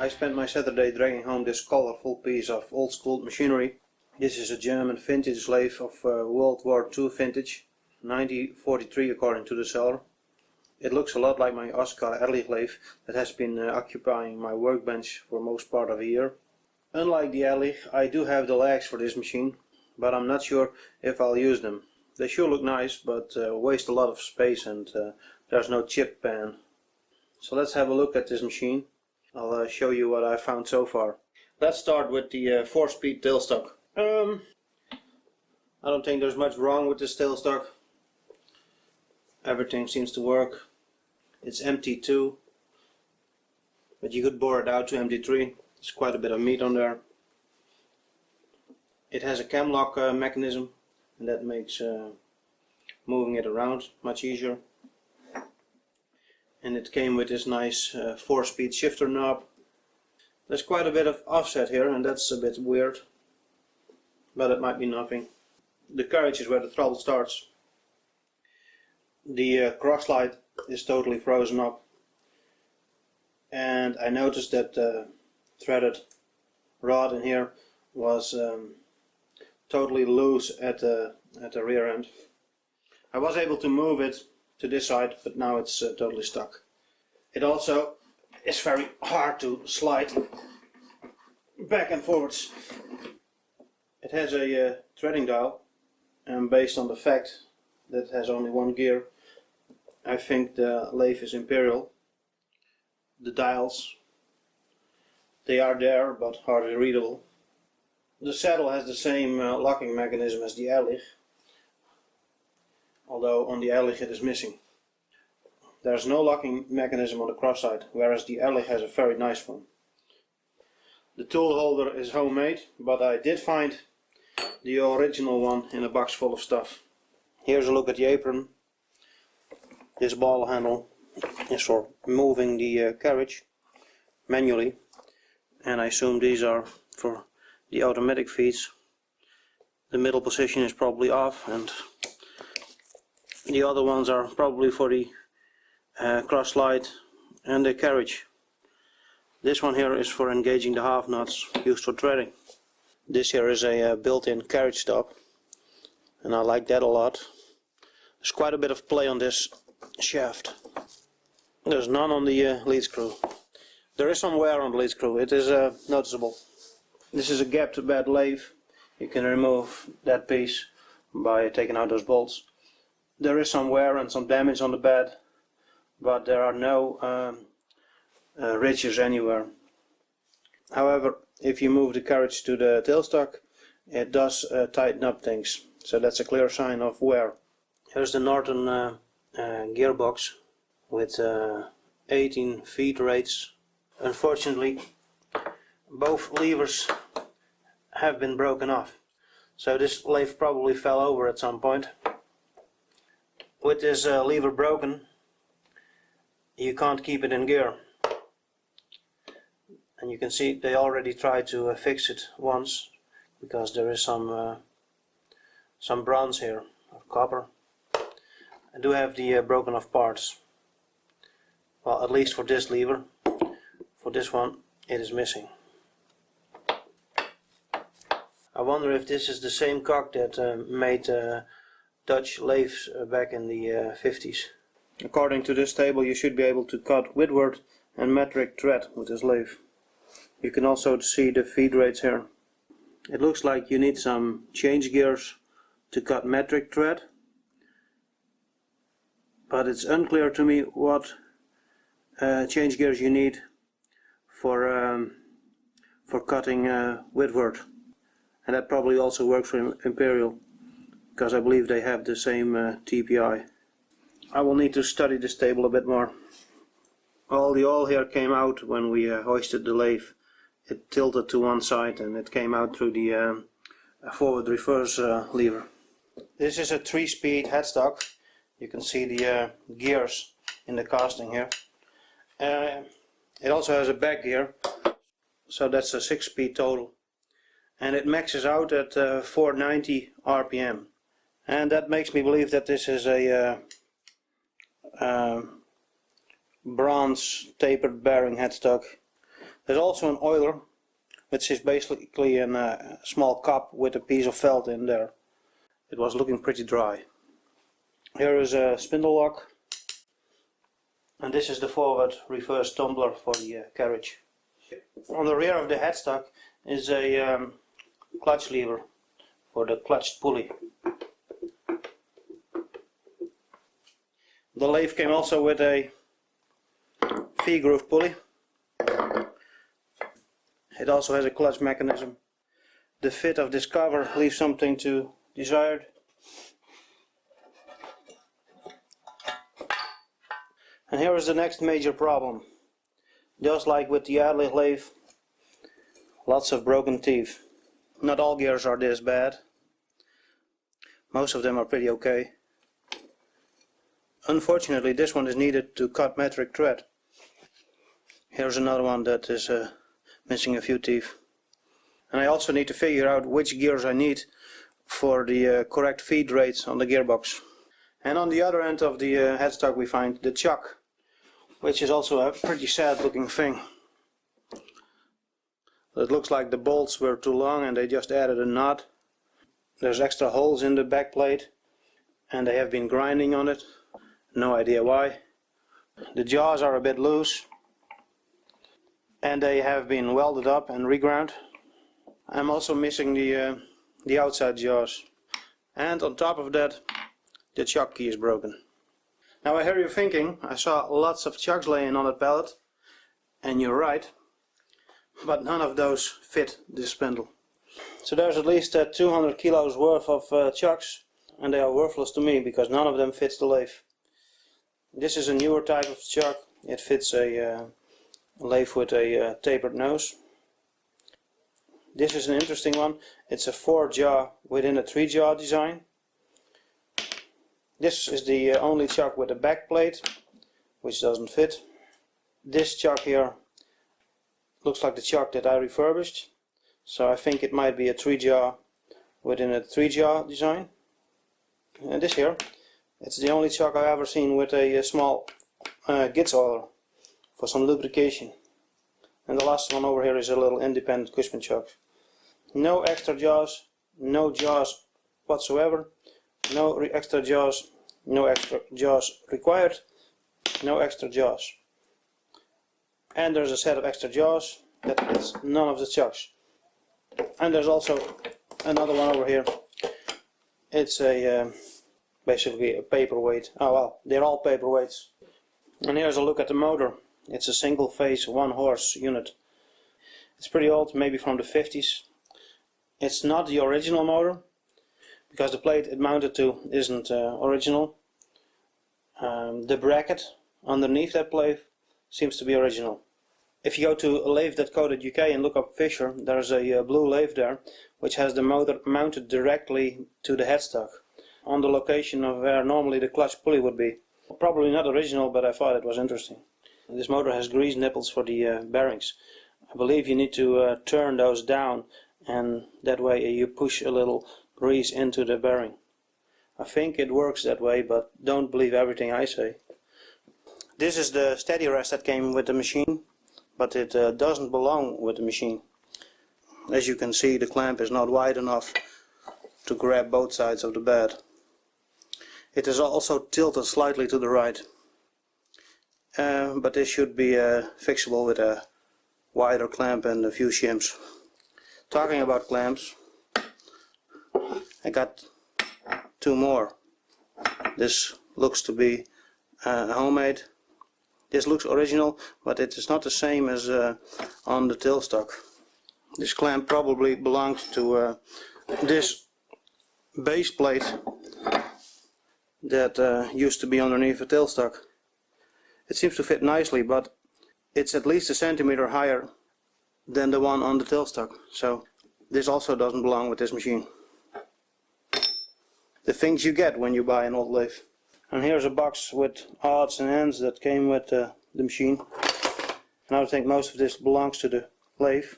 I spent my Saturday dragging home this colorful piece of old school machinery. This is a German vintage lathe of World War II vintage, 1943 according to the seller. It looks a lot like my Oscar Ehrlich lathe that has been occupying my workbench for most part of a year. Unlike the Ehrlich, I do have the legs for this machine, but I'm not sure if I'll use them. They sure look nice, but waste a lot of space, and there's no chip pan. So let's have a look at this machine. I'll show you what I found so far. Let's start with the 4-speed tailstock. I don't think there's much wrong with this tailstock. Everything seems to work. It's empty too, but you could bore it out to MD3. There's quite a bit of meat on there. It has a cam lock mechanism, and that makes moving it around much easier. And it came with this nice 4-speed shifter knob. There's quite a bit of offset here, and that's a bit weird, but it might be nothing. The carriage is where the trouble starts. The cross slide is totally frozen up, and I noticed that the threaded rod in here was totally loose at the rear end. I was able to move it to this side, but now it's totally stuck. It also is very hard to slide back and forwards. It has a threading dial, and based on the fact that it has only one gear, I think the lathe is imperial. The dials, they are there but hardly readable. The saddle has the same locking mechanism as the Ehrlich, although on the Ehrlich it is missing. There's no locking mechanism on the cross side, whereas the Ehrlich has a very nice one. The tool holder is homemade, but I did find the original one in a box full of stuff. Here's a look at the apron. This ball handle is for moving the carriage manually, and I assume these are for the automatic feeds. The middle position is probably off, and the other ones are probably for the cross slide and the carriage. This one here is for engaging the half nuts used for threading. This here is a built-in carriage stop, and I like that a lot. There's quite a bit of play on this shaft. There's none on the lead screw. There is some wear on the lead screw. It is noticeable. This is a gapped bed lathe. You can remove that piece by taking out those bolts. There is some wear and some damage on the bed, but there are no ridges anywhere. However, if you move the carriage to the tailstock, it does tighten up things, so that's a clear sign of wear. Here's the Norton gearbox with 18 feed rates. Unfortunately, both levers have been broken off, so this lathe probably fell over at some point. With this lever broken, you can't keep it in gear, and you can see they already tried to fix it once, because there is some bronze here, or copper. I do have the broken off parts. Well, at least for this lever. For this one it is missing. I wonder if this is the same cock that made Dutch lathes back in the 50s. According to this table, you should be able to cut Whitworth and metric thread with this lathe. You can also see the feed rates here. It looks like you need some change gears to cut metric thread, but it's unclear to me what change gears you need for cutting Whitworth, and that probably also works for Imperial, because I believe they have the same TPI. I will need to study this table a bit more. All the oil here came out when we hoisted the lathe. It tilted to one side and it came out through the forward reverse lever. This is a 3-speed headstock. You can see the gears in the casting here. It also has a back gear, so that's a 6-speed total, and it maxes out at 490 RPM, and that makes me believe that this is a bronze tapered bearing headstock. There's also an oiler, which is basically a small cup with a piece of felt in there. It was looking pretty dry. Here is a spindle lock, and this is the forward reverse tumbler for the carriage. On the rear of the headstock is a clutch lever for the clutch pulley. The lathe came also with a V-groove pulley. It also has a clutch mechanism. The fit of this cover leaves something to desired. And here is the next major problem. Just like with the lathe, lots of broken teeth. Not all gears are this bad. Most of them are pretty okay. Unfortunately, this one is needed to cut metric thread. Here's another one that is missing a few teeth. And I also need to figure out which gears I need for the correct feed rates on the gearbox. And on the other end of the headstock we find the chuck, which is also a pretty sad looking thing. It looks like the bolts were too long and they just added a knot. There's extra holes in the back plate and they have been grinding on it. No idea why. The jaws are a bit loose and they have been welded up and reground. I'm also missing the outside jaws, and on top of that the chuck key is broken. Now I hear you thinking, I saw lots of chucks laying on that pallet, and you're right, but none of those fit this spindle. So there's at least 200 kilos worth of chucks, and they are worthless to me because none of them fits the lathe. This is a newer type of chuck. It fits a lathe with a tapered nose. This is an interesting one. It's a 4-jaw within a 3-jaw design. This is the only chuck with a back plate, which doesn't fit. This chuck here looks like the chuck that I refurbished, so I think it might be a 3-jaw within a 3-jaw design. And this here, it's the only chuck I've ever seen with a small Gitz oiler for some lubrication. And the last one over here is a little independent Cushman chuck. No extra jaws, no jaws whatsoever, no extra jaws required, no extra jaws. And there's a set of extra jaws that fits none of the chucks. And there's also another one over here. It's a basically a paperweight. Oh well, they're all paperweights. And here's a look at the motor. It's a single phase 1-horse unit. It's pretty old, maybe from the 50s. It's not the original motor because the plate it mounted to isn't original. The bracket underneath that plate seems to be original. If you go to lathe.co.uk and look up Fischer, there's a blue lathe there which has the motor mounted directly to the headstock on the location of where normally the clutch pulley would be. Probably not original, but I thought it was interesting. This motor has grease nipples for the bearings. I believe you need to turn those down, and that way you push a little grease into the bearing. I think it works that way, but don't believe everything I say. This is the steady rest that came with the machine, but it doesn't belong with the machine. As you can see, the clamp is not wide enough to grab both sides of the bed. It is also tilted slightly to the right, but this should be fixable with a wider clamp and a few shims. Talking about clamps, I got 2 more. This looks to be homemade. This looks original, but it is not the same as on the tailstock. This clamp probably belonged to this base plate that used to be underneath the tailstock. It seems to fit nicely, but it's at least a centimeter higher than the one on the tailstock, so this also doesn't belong with this machine. The things you get when you buy an old lathe. And here's a box with odds and ends that came with the machine. And I think most of this belongs to the lathe.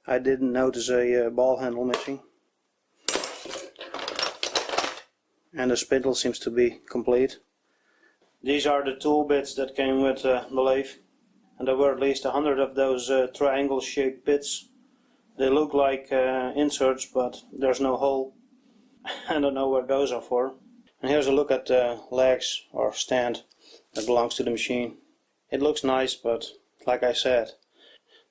I didn't notice a ball handle missing. And the spindle seems to be complete. These are the tool bits that came with the lathe. and there were at least 100 of those triangle shaped bits. They look like inserts, but there's no hole. I don't know what those are for. And here's a look at the legs or stand that belongs to the machine. It looks nice, but like I said,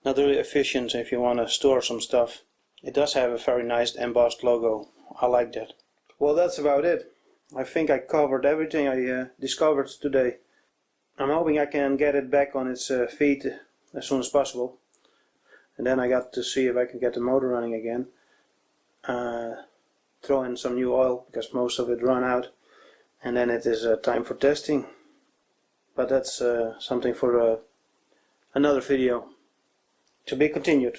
not really efficient if you want to store some stuff. It does have a very nice embossed logo. I like that. Well, that's about it. I think I covered everything I discovered today. I'm hoping I can get it back on its feet as soon as possible. And then I got to see if I can get the motor running again. Throw in some new oil because most of it ran out. And then it is time for testing. But that's something for another video. To be continued.